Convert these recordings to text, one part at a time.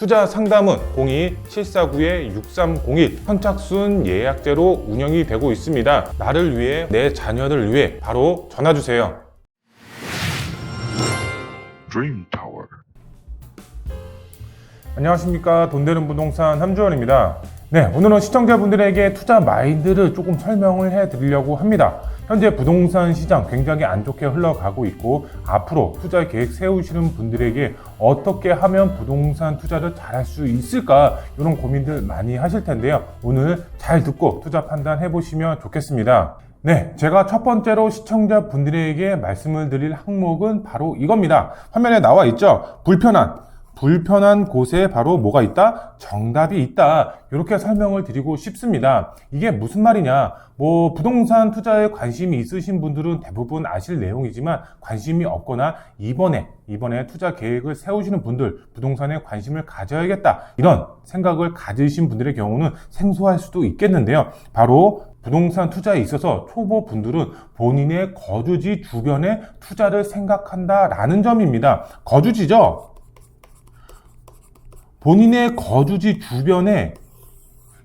투자 상담은 02-749-6301 선착순 예약제로 운영이 되고 있습니다. 나를 위해, 내 자녀를 위해 바로 전화주세요. Dream Tower. 안녕하십니까. 돈 되는 부동산 함주원입니다. 네, 오늘은 시청자분들에게 투자 마인드를 조금 설명을 해드리려고 합니다. 현재 부동산 시장 굉장히 안 좋게 흘러가고 있고 앞으로 투자 계획 세우시는 분들에게 어떻게 하면 부동산 투자를 잘할 수 있을까 이런 고민들 많이 하실 텐데요. 오늘 잘 듣고 투자 판단해 보시면 좋겠습니다. 네, 제가 첫 번째로 시청자분들에게 말씀을 드릴 항목은 바로 이겁니다. 화면에 나와 있죠? 불편한 곳에 바로 뭐가 있다? 정답이 있다. 이렇게 설명을 드리고 싶습니다. 이게 무슨 말이냐? 부동산 투자에 관심이 있으신 분들은 대부분 아실 내용이지만 관심이 없거나 이번에 투자 계획을 세우시는 분들, 부동산에 관심을 가져야겠다. 이런 생각을 가지신 분들의 경우는 생소할 수도 있겠는데요. 바로 부동산 투자에 있어서 초보 분들은 본인의 거주지 주변에 투자를 생각한다라는 점입니다. 거주지죠? 본인의 거주지 주변에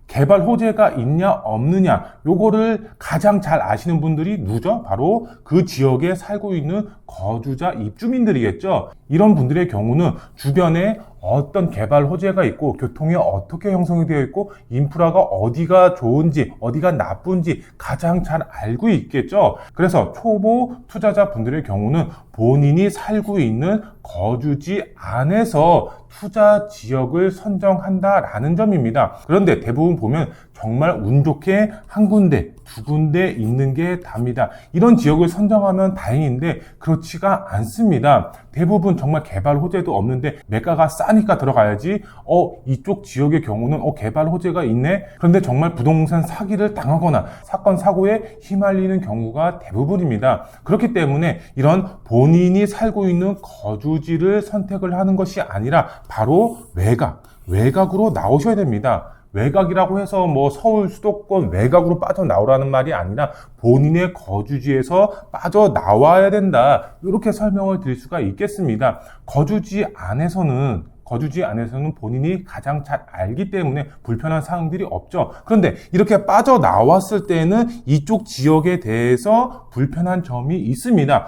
개발 호재가 있냐 없느냐 요거를 가장 잘 아시는 분들이 누구죠? 바로 그 지역에 살고 있는 거주자 입주민들이겠죠. 이런 분들의 경우는 주변에 어떤 개발 호재가 있고 교통이 어떻게 형성이 되어 있고 인프라가 어디가 좋은지 어디가 나쁜지 가장 잘 알고 있겠죠. 그래서 초보 투자자 분들의 경우는 본인이 살고 있는 거주지 안에서 투자 지역을 선정한다라는 점입니다. 그런데 대부분 보면 정말 운 좋게 한 군데, 두 군데 있는 게 답니다. 이런 지역을 선정하면 다행인데 그렇지가 않습니다. 대부분 정말 개발 호재도 없는데 매가가 싸니까 들어가야지. 이쪽 지역의 경우는 개발 호재가 있네. 그런데 정말 부동산 사기를 당하거나 사건 사고에 휘말리는 경우가 대부분입니다. 그렇기 때문에 이런 본인이 살고 있는 거주지를 선택을 하는 것이 아니라 바로 외곽으로 나오셔야 됩니다. 외곽이라고 해서 서울 수도권 외곽으로 빠져나오라는 말이 아니라 본인의 거주지에서 빠져나와야 된다. 이렇게 설명을 드릴 수가 있겠습니다. 거주지 안에서는 본인이 가장 잘 알기 때문에 불편한 사항들이 없죠. 그런데 이렇게 빠져나왔을 때는 이쪽 지역에 대해서 불편한 점이 있습니다.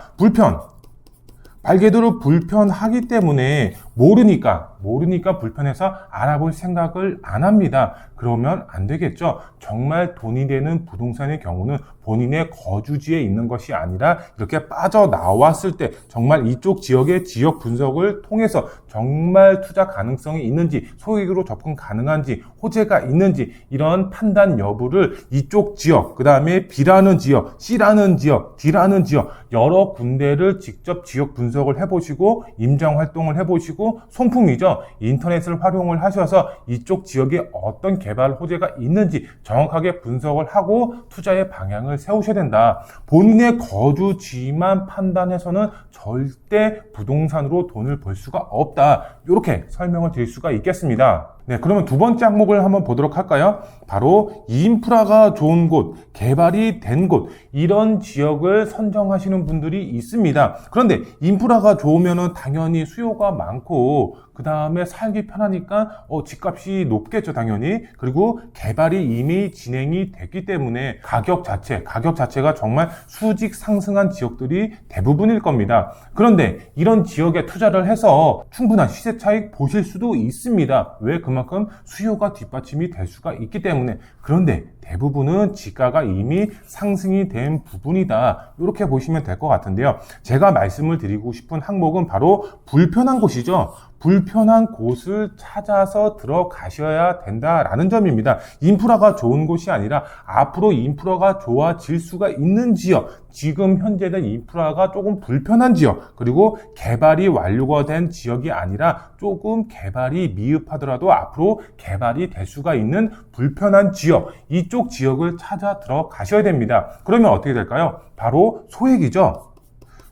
말 그대로 불편하기 때문에 모르니까 불편해서 알아볼 생각을 안 합니다. 그러면 안 되겠죠. 정말 돈이 되는 부동산의 경우는 본인의 거주지에 있는 것이 아니라 이렇게 빠져나왔을 때 정말 이쪽 지역의 지역 분석을 통해서 정말 투자 가능성이 있는지, 소액으로 접근 가능한지, 호재가 있는지 이런 판단 여부를 이쪽 지역, 그 다음에 B라는 지역, C라는 지역, D라는 지역 여러 군데를 직접 지역 분석을 해보시고 임장 활동을 해보시고 손품이죠. 인터넷을 활용을 하셔서 이쪽 지역에 어떤 개발 호재가 있는지 정확하게 분석을 하고 투자의 방향을 세우셔야 된다. 본인의 거주지만 판단해서는 절대 부동산으로 돈을 벌 수가 없다. 이렇게 설명을 드릴 수가 있겠습니다. 네, 그러면 두 번째 항목을 한번 보도록 할까요? 바로 인프라가 좋은 곳, 개발이 된 곳, 이런 지역을 선정하시는 분들이 있습니다. 그런데 인프라가 좋으면 당연히 수요가 많고 그 다음에 살기 편하니까 집값이 높겠죠, 당연히. 그리고 개발이 이미 진행이 됐기 때문에 가격 자체가 정말 수직 상승한 지역들이 대부분일 겁니다. 그런데 이런 지역에 투자를 해서 충분한 시세 차익 보실 수도 있습니다. 왜? 그만큼 수요가 뒷받침이 될 수가 있기 때문에. 그런데 대부분은 지가가 이미 상승이 된 부분이다. 이렇게 보시면 될 것 같은데요. 제가 말씀을 드리고 싶은 항목은 바로 불편한 곳이죠. 불편한 곳을 찾아서 들어가셔야 된다라는 점입니다. 인프라가 좋은 곳이 아니라 앞으로 인프라가 좋아질 수가 있는 지역, 지금 현재는 인프라가 조금 불편한 지역, 그리고 개발이 완료가 된 지역이 아니라 조금 개발이 미흡하더라도 앞으로 개발이 될 수가 있는 불편한 지역, 이쪽 지역을 찾아 들어가셔야 됩니다. 그러면 어떻게 될까요? 바로 소액이죠.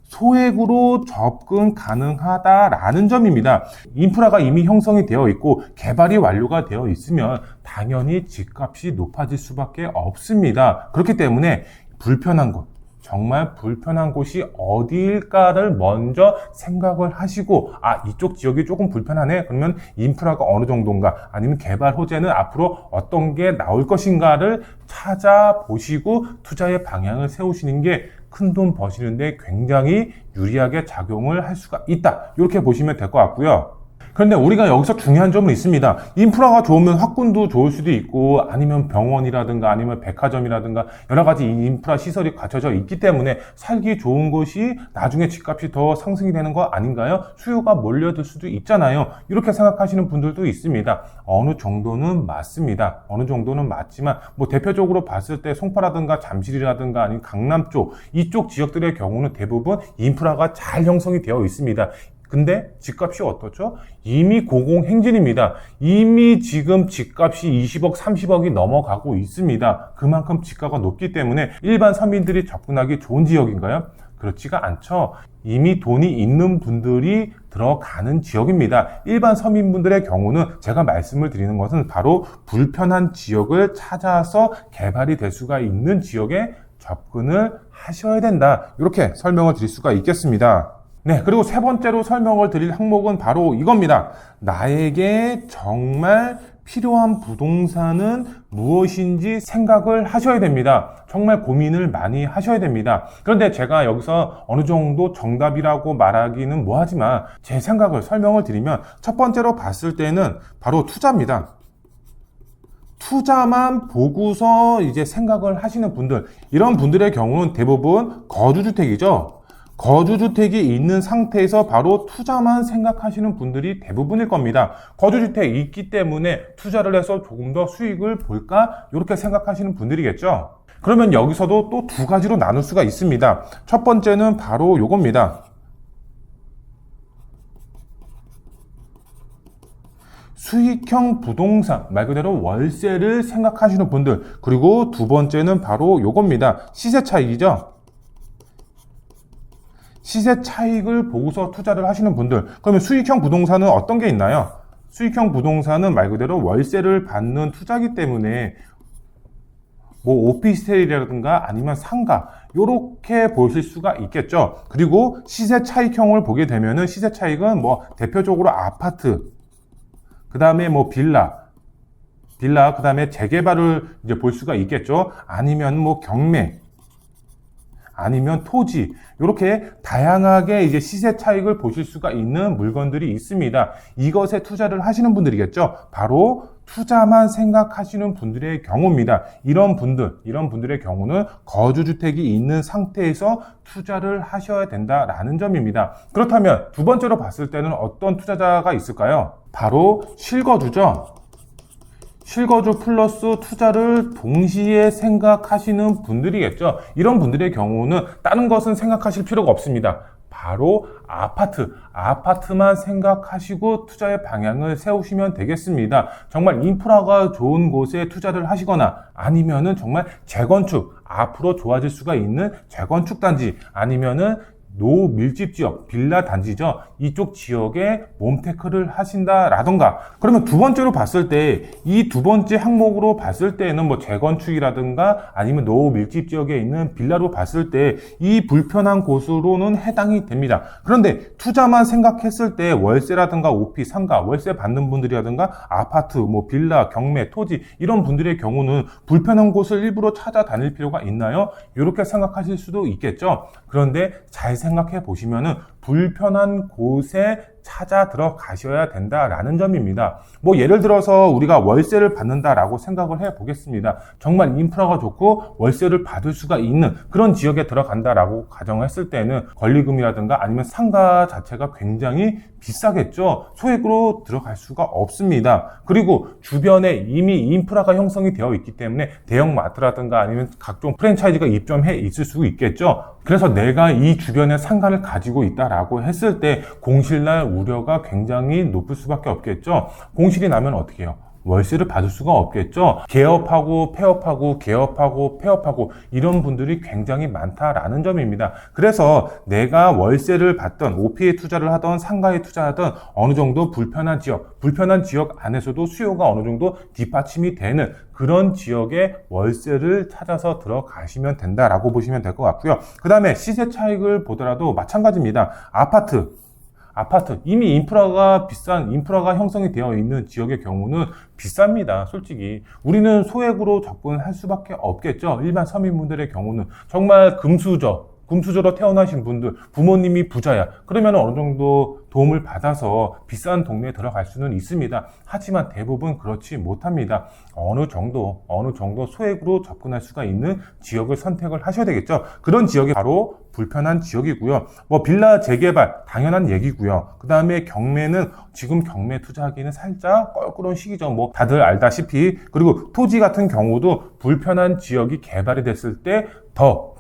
소액으로 접근 가능하다라는 점입니다. 인프라가 이미 형성이 되어 있고 개발이 완료가 되어 있으면 당연히 집값이 높아질 수밖에 없습니다. 그렇기 때문에 불편한 곳, 정말 불편한 곳이 어디일까를 먼저 생각을 하시고, 이쪽 지역이 조금 불편하네. 그러면 인프라가 어느 정도인가, 아니면 개발 호재는 앞으로 어떤 게 나올 것인가를 찾아보시고 투자의 방향을 세우시는 게 큰돈 버시는데 굉장히 유리하게 작용을 할 수가 있다. 이렇게 보시면 될 것 같고요. 그런데 우리가 여기서 중요한 점은 있습니다. 인프라가 좋으면 학군도 좋을 수도 있고, 아니면 병원이라든가 아니면 백화점이라든가 여러 가지 인프라 시설이 갖춰져 있기 때문에 살기 좋은 곳이 나중에 집값이 더 상승이 되는 거 아닌가요? 수요가 몰려들 수도 있잖아요. 이렇게 생각하시는 분들도 있습니다. 어느 정도는 맞습니다. 어느 정도는 맞지만 대표적으로 봤을 때 송파라든가 잠실이라든가 아니면 강남 쪽, 이쪽 지역들의 경우는 대부분 인프라가 잘 형성이 되어 있습니다. 근데 집값이 어떻죠? 이미 고공행진입니다. 이미 지금 집값이 20억, 30억이 넘어가고 있습니다. 그만큼 집가가 높기 때문에 일반 서민들이 접근하기 좋은 지역인가요? 그렇지가 않죠. 이미 돈이 있는 분들이 들어가는 지역입니다. 일반 서민분들의 경우는 제가 말씀을 드리는 것은 바로 불편한 지역을 찾아서 개발이 될 수가 있는 지역에 접근을 하셔야 된다. 이렇게 설명을 드릴 수가 있겠습니다. 네, 그리고 세 번째로 설명을 드릴 항목은 바로 이겁니다. 나에게 정말 필요한 부동산은 무엇인지 생각을 하셔야 됩니다. 정말 고민을 많이 하셔야 됩니다. 그런데 제가 여기서 어느 정도 정답이라고 말하기는 뭐하지만 제 생각을 설명을 드리면 첫 번째로 봤을 때는 바로 투자입니다. 투자만 보고서 이제 생각을 하시는 분들, 이런 분들의 경우는 대부분 거주주택이죠. 거주주택이 있는 상태에서 바로 투자만 생각하시는 분들이 대부분일 겁니다. 거주주택이 있기 때문에 투자를 해서 조금 더 수익을 볼까? 이렇게 생각하시는 분들이겠죠. 그러면 여기서도 또 두 가지로 나눌 수가 있습니다. 첫 번째는 바로 요겁니다. 수익형 부동산, 말 그대로 월세를 생각하시는 분들. 그리고 두 번째는 바로 요겁니다. 시세 차익이죠. 시세 차익을 보고서 투자를 하시는 분들. 그러면 수익형 부동산은 어떤 게 있나요? 수익형 부동산은 말 그대로 월세를 받는 투자기 때문에 오피스텔이라든가 아니면 상가, 요렇게 보실 수가 있겠죠. 그리고 시세 차익형을 보게 되면은 시세 차익은 대표적으로 아파트, 그 다음에 빌라, 그 다음에 재개발을 이제 볼 수가 있겠죠. 아니면 경매, 아니면 토지, 이렇게 다양하게 이제 시세 차익을 보실 수가 있는 물건들이 있습니다. 이것에 투자를 하시는 분들이겠죠. 바로 투자만 생각하시는 분들의 경우입니다. 이런 분들의 경우는 거주주택이 있는 상태에서 투자를 하셔야 된다라는 점입니다. 그렇다면 두 번째로 봤을 때는 어떤 투자자가 있을까요? 바로 실거주죠. 실거주 플러스 투자를 동시에 생각하시는 분들이겠죠. 이런 분들의 경우는 다른 것은 생각하실 필요가 없습니다. 바로 아파트만 생각하시고 투자의 방향을 세우시면 되겠습니다. 정말 인프라가 좋은 곳에 투자를 하시거나 아니면은 정말 재건축, 앞으로 좋아질 수가 있는 재건축 단지, 아니면은 노밀집 지역, 빌라 단지죠. 이쪽 지역에 몸테크를 하신다라던가. 그러면 두 번째로 봤을 때 이 두 번째 항목으로 봤을 때는 재건축이라든가 아니면 노밀집 지역에 있는 빌라로 봤을 때 이 불편한 곳으로는 해당이 됩니다. 그런데 투자만 생각했을 때 월세라든가 오피, 상가, 월세 받는 분들이라든가 아파트, 빌라, 경매, 토지 이런 분들의 경우는 불편한 곳을 일부러 찾아다닐 필요가 있나요? 이렇게 생각하실 수도 있겠죠. 그런데 잘 생각해 보시면은 불편한 곳에 찾아 들어가셔야 된다라는 점입니다. 예를 들어서 우리가 월세를 받는다라고 생각을 해 보겠습니다. 정말 인프라가 좋고 월세를 받을 수가 있는 그런 지역에 들어간다라고 가정했을 때는 권리금이라든가 아니면 상가 자체가 굉장히 비싸겠죠. 소액으로 들어갈 수가 없습니다. 그리고 주변에 이미 인프라가 형성이 되어 있기 때문에 대형 마트라든가 아니면 각종 프랜차이즈가 입점해 있을 수 있겠죠. 그래서 내가 이 주변에 상가를 가지고 있다라고 했을 때 공실날 우려가 굉장히 높을 수밖에 없겠죠. 공실이 나면 어떻게 해요? 월세를 받을 수가 없겠죠. 개업하고 폐업하고 개업하고 폐업하고 이런 분들이 굉장히 많다라는 점입니다. 그래서 내가 월세를 받던 OP에 투자를 하던 상가에 투자하던 어느 정도 불편한 지역 안에서도 수요가 어느 정도 뒷받침이 되는 그런 지역에 월세를 찾아서 들어가시면 된다라고 보시면 될 것 같고요. 그 다음에 시세 차익을 보더라도 마찬가지입니다. 아파트 이미 인프라가 형성이 되어 있는 지역의 경우는 비쌉니다. 솔직히 우리는 소액으로 접근할 수밖에 없겠죠. 일반 서민분들의 경우는 정말 금수저로 태어나신 분들, 부모님이 부자야. 그러면 어느 정도 도움을 받아서 비싼 동네에 들어갈 수는 있습니다. 하지만 대부분 그렇지 못합니다. 어느 정도 소액으로 접근할 수가 있는 지역을 선택을 하셔야 되겠죠. 그런 지역이 바로 불편한 지역이고요. 빌라 재개발 당연한 얘기고요. 그 다음에 경매는 지금 경매 투자하기는 살짝 껄끄러운 시기죠. 다들 알다시피. 그리고 토지 같은 경우도 불편한 지역이 개발이 됐을 때 더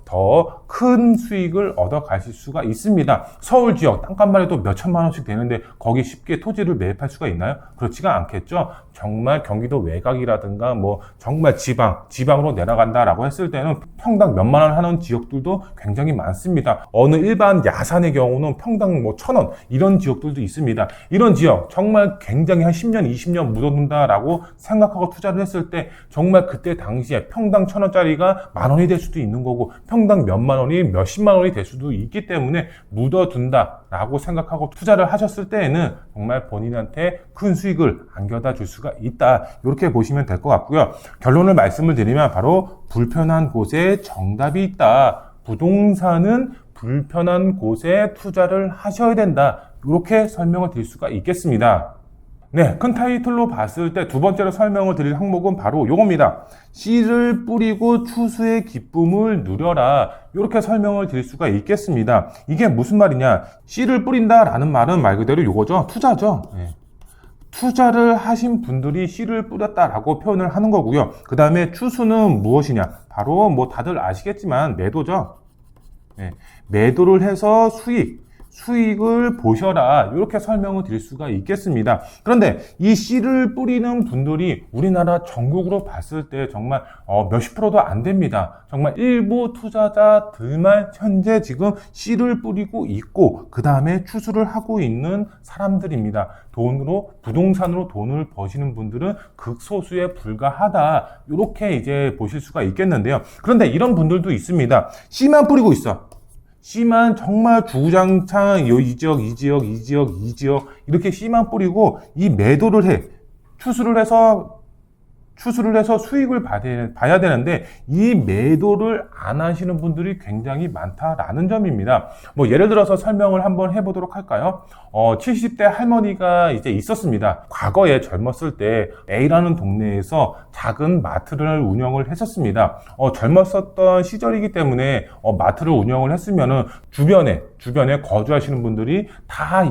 큰 수익을 얻어 가실 수가 있습니다. 서울 지역 땅값만 해도 몇 천만 원씩 되는데 거기 쉽게 토지를 매입할 수가 있나요? 그렇지가 않겠죠. 정말 경기도 외곽이라든가 정말 지방으로 내려간다라고 했을 때는 평당 몇만 원 하는 지역들도 굉장히 많습니다. 어느 일반 야산의 경우는 평당 1,000원 이런 지역들도 있습니다. 이런 지역 정말 굉장히 한 10년, 20년 묻어둔다라고 생각하고 투자를 했을 때 정말 그때 당시에 평당 1,000원짜리가 만 원이 될 수도 있는 거고 평당 몇만 원이 몇십만 원이 될 수도 있기 때문에 묻어둔다라고 생각하고 투자를 하셨을 때에는 정말 본인한테 큰 수익을 안겨다 줄 수가 있다. 이렇게 보시면 될 것 같고요. 결론을 말씀을 드리면 바로 불편한 곳에 정답이 있다. 부동산은 불편한 곳에 투자를 하셔야 된다. 이렇게 설명을 드릴 수가 있겠습니다. 네, 큰 타이틀로 봤을 때 두 번째로 설명을 드릴 항목은 바로 요겁니다. 씨를 뿌리고 추수의 기쁨을 누려라. 이렇게 설명을 드릴 수가 있겠습니다. 이게 무슨 말이냐? 씨를 뿌린다라는 말은 말 그대로 요거죠. 투자죠. 네. 투자를 하신 분들이 씨를 뿌렸다라고 표현을 하는 거고요. 그 다음에 추수는 무엇이냐? 바로 다들 아시겠지만 매도죠. 네. 매도를 해서 수익을 보셔라. 이렇게 설명을 드릴 수가 있겠습니다. 그런데 이 씨를 뿌리는 분들이 우리나라 전국으로 봤을 때 정말 몇십 프로도 안 됩니다. 정말 일부 투자자들만 현재 지금 씨를 뿌리고 있고 그 다음에 추수를 하고 있는 사람들입니다. 부동산으로 돈을 버시는 분들은 극소수에 불과하다. 이렇게 이제 보실 수가 있겠는데요. 그런데 이런 분들도 있습니다. 씨만 뿌리고 있어. 씨만 정말 주구장창 이 지역 이렇게 씨만 뿌리고 이 매도를 해. 추수를 해서 수익을 봐야 되는데 이 매도를 안 하시는 분들이 굉장히 많다라는 점입니다. 예를 들어서 설명을 한번 해보도록 할까요? 70대 할머니가 이제 있었습니다. 과거에 젊었을 때 A라는 동네에서 작은 마트를 운영을 했었습니다. 젊었었던 시절이기 때문에 마트를 운영을 했으면은 주변에 거주하시는 분들이 다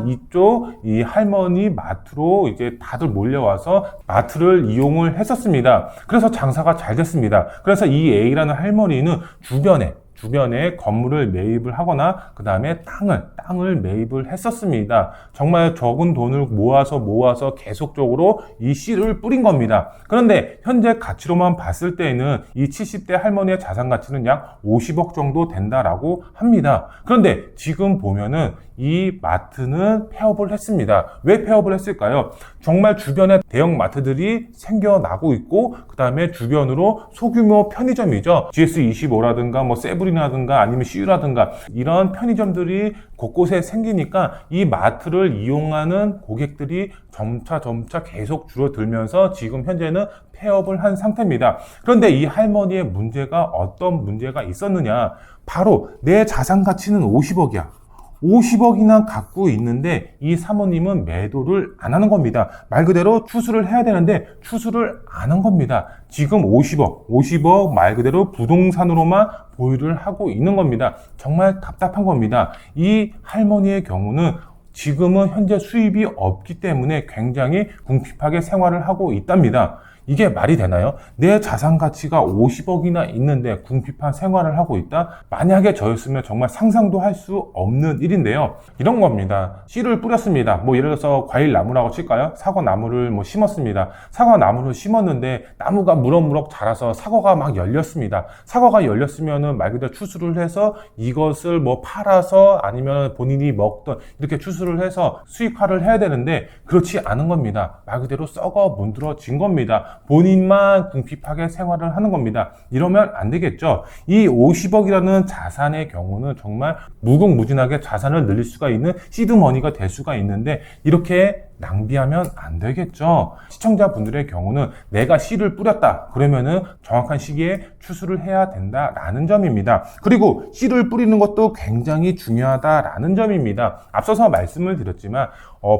이 할머니 마트로 이제 다들 몰려와서 마트를 이용을 했었습니다. 그래서 장사가 잘 됐습니다. 그래서 이 A라는 할머니는 주변에 건물을 매입을 하거나 그 다음에 땅을 매입을 했었습니다. 정말 적은 돈을 모아서 계속적으로 이 씨를 뿌린 겁니다. 그런데 현재 가치로만 봤을 때에는 이 70대 할머니의 자산 가치는 약 50억 정도 된다라고 합니다. 그런데 지금 보면은 이 마트는 폐업을 했습니다. 왜 폐업을 했을까요? 정말 주변에 대형 마트들이 생겨나고 있고 그 다음에 주변으로 소규모 편의점이죠. GS25라든가 세브리나라든가 아니면 CU라든가 이런 편의점들이 곳곳에 생기니까 이 마트를 이용하는 고객들이 점차 계속 줄어들면서 지금 현재는 폐업을 한 상태입니다. 그런데 이 할머니의 문제가 어떤 문제가 있었느냐? 바로 내 자산 가치는 50억이야. 50억이나 갖고 있는데 이 사모님은 매도를 안 하는 겁니다. 말 그대로 추수를 해야 되는데 추수를 안 한 겁니다. 지금 50억 말 그대로 부동산으로만 보유를 하고 있는 겁니다. 정말 답답한 겁니다. 이 할머니의 경우는 지금은 현재 수입이 없기 때문에 굉장히 궁핍하게 생활을 하고 있답니다. 이게 말이 되나요? 내 자산 가치가 50억이나 있는데 궁핍한 생활을 하고 있다? 만약에 저였으면 정말 상상도 할 수 없는 일인데요. 이런 겁니다. 씨를 뿌렸습니다. 뭐 예를 들어서 과일 나무라고 칠까요? 사과 나무를 뭐 심었습니다. 사과 나무를 심었는데 나무가 무럭무럭 자라서 사과가 막 열렸습니다. 사과가 열렸으면은 말 그대로 추수를 해서 이것을 뭐 팔아서 아니면 본인이 먹던 이렇게 추수를 해서 수익화를 해야 되는데 그렇지 않은 겁니다. 말 그대로 썩어 문드러진 겁니다. 본인만 궁핍하게 생활을 하는 겁니다. 이러면 안 되겠죠. 이 50억이라는 자산의 경우는 정말 무궁무진하게 자산을 늘릴 수가 있는 시드머니가 될 수가 있는데 이렇게 낭비하면 안 되겠죠. 시청자분들의 경우는 내가 씨를 뿌렸다 그러면은 정확한 시기에 추수를 해야 된다라는 점입니다. 그리고 씨를 뿌리는 것도 굉장히 중요하다라는 점입니다. 앞서서 말씀을 드렸지만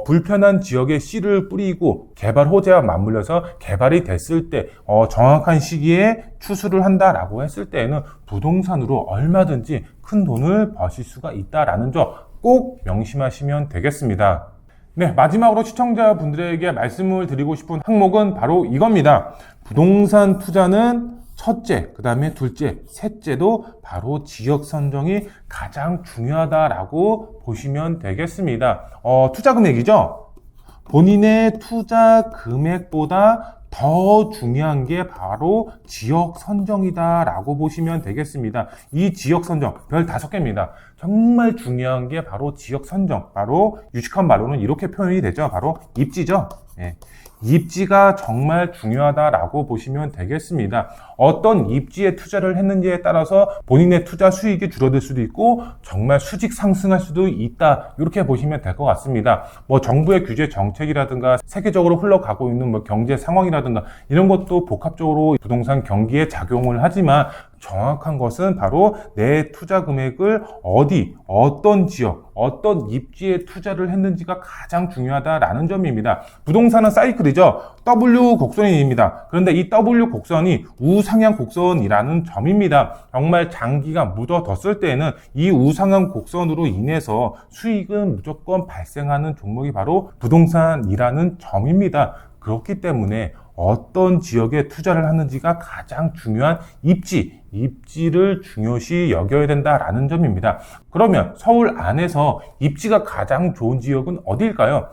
불편한 지역에 씨를 뿌리고 개발 호재와 맞물려서 개발이 됐을 때 정확한 시기에 추수를 한다라고 했을 때에는 부동산으로 얼마든지 큰 돈을 버실 수가 있다라는 점 꼭 명심하시면 되겠습니다. 네, 마지막으로 시청자분들에게 말씀을 드리고 싶은 항목은 바로 이겁니다. 부동산 투자는 첫째, 그 다음에 둘째, 셋째도 바로 지역 선정이 가장 중요하다라고 보시면 되겠습니다. 투자 금액이죠. 본인의 투자 금액보다 더 중요한 게 바로 지역 선정이다라고 보시면 되겠습니다. 이 지역 선정 별 5개입니다. 정말 중요한 게 바로 지역 선정. 바로 유식한 말로는 이렇게 표현이 되죠. 바로 입지죠. 예. 입지가 정말 중요하다라고 보시면 되겠습니다. 어떤 입지에 투자를 했는지에 따라서 본인의 투자 수익이 줄어들 수도 있고 정말 수직 상승할 수도 있다. 이렇게 보시면 될 것 같습니다. 뭐 정부의 규제 정책이라든가 세계적으로 흘러가고 있는 뭐 경제 상황이라든가 이런 것도 복합적으로 부동산 경기에 작용을 하지만 정확한 것은 바로 내 투자 금액을 어떤 지역, 어떤 입지에 투자를 했는지가 가장 중요하다라는 점입니다. 부동산은 사이클이죠. W 곡선입니다. 그런데 이 W 곡선이 우상향 곡선이라는 점입니다. 정말 장기가 묻어뒀을 때에는 이 우상향 곡선으로 인해서 수익은 무조건 발생하는 종목이 바로 부동산이라는 점입니다. 그렇기 때문에 어떤 지역에 투자를 하는지가 가장 중요한 입지를 중요시 여겨야 된다라는 점입니다. 그러면 서울 안에서 입지가 가장 좋은 지역은 어디일까요?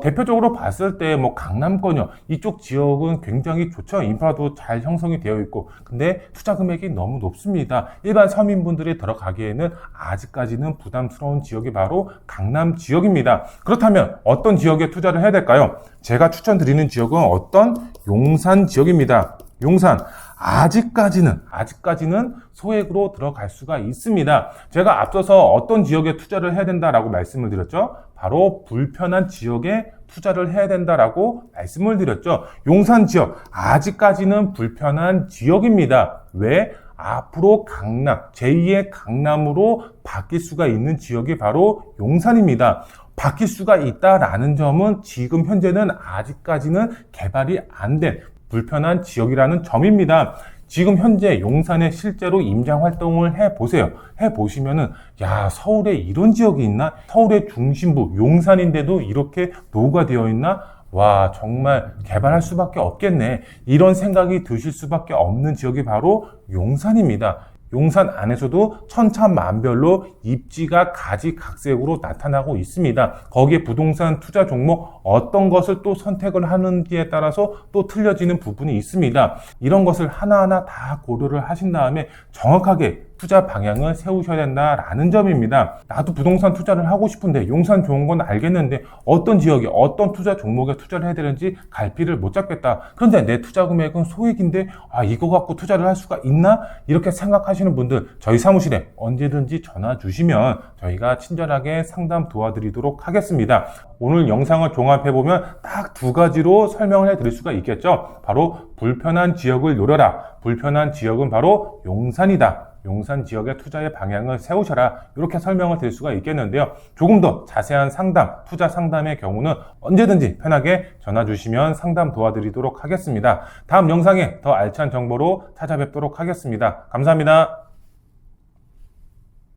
대표적으로 봤을 때 뭐 강남권이요. 이쪽 지역은 굉장히 좋죠. 인프라도 잘 형성이 되어 있고. 근데 투자 금액이 너무 높습니다. 일반 서민분들이 들어가기에는 아직까지는 부담스러운 지역이 바로 강남 지역입니다. 그렇다면 어떤 지역에 투자를 해야 될까요? 제가 추천드리는 지역은 어떤 용산 지역입니다. 용산. 아직까지는 소액으로 들어갈 수가 있습니다. 제가 앞서서 어떤 지역에 투자를 해야 된다라고 말씀을 드렸죠? 바로 불편한 지역에 투자를 해야 된다라고 말씀을 드렸죠. 용산 지역, 아직까지는 불편한 지역입니다. 왜? 앞으로 강남, 제2의 강남으로 바뀔 수가 있는 지역이 바로 용산입니다. 바뀔 수가 있다라는 점은 지금 현재는 아직까지는 개발이 안 된 불편한 지역이라는 점입니다. 지금 현재 용산에 실제로 임장 활동을 해보세요. 해보시면은, 야, 서울에 이런 지역이 있나? 서울의 중심부, 용산인데도 이렇게 노후가 되어 있나? 와, 정말 개발할 수밖에 없겠네. 이런 생각이 드실 수밖에 없는 지역이 바로 용산입니다. 용산 안에서도 천차만별로 입지가 가지각색으로 나타나고 있습니다. 거기에 부동산 투자 종목 어떤 것을 또 선택을 하는지에 따라서 또 틀려지는 부분이 있습니다. 이런 것을 하나하나 다 고려를 하신 다음에 정확하게 투자 방향을 세우셔야 된다라는 점입니다. 나도 부동산 투자를 하고 싶은데 용산 좋은 건 알겠는데 어떤 지역에 어떤 투자 종목에 투자를 해야 되는지 갈피를 못 잡겠다. 그런데 내 투자 금액은 소액인데 이거 갖고 투자를 할 수가 있나? 이렇게 생각하시는 분들 저희 사무실에 언제든지 전화 주시면 저희가 친절하게 상담 도와드리도록 하겠습니다. 오늘 영상을 종합해보면 딱 2가지로 설명을 해드릴 수가 있겠죠. 바로 불편한 지역을 노려라. 불편한 지역은 바로 용산이다. 용산 지역의 투자의 방향을 세우셔라. 이렇게 설명을 드릴 수가 있겠는데요. 조금 더 자세한 상담, 투자 상담의 경우는 언제든지 편하게 전화 주시면 상담 도와드리도록 하겠습니다. 다음 영상에 더 알찬 정보로 찾아뵙도록 하겠습니다. 감사합니다.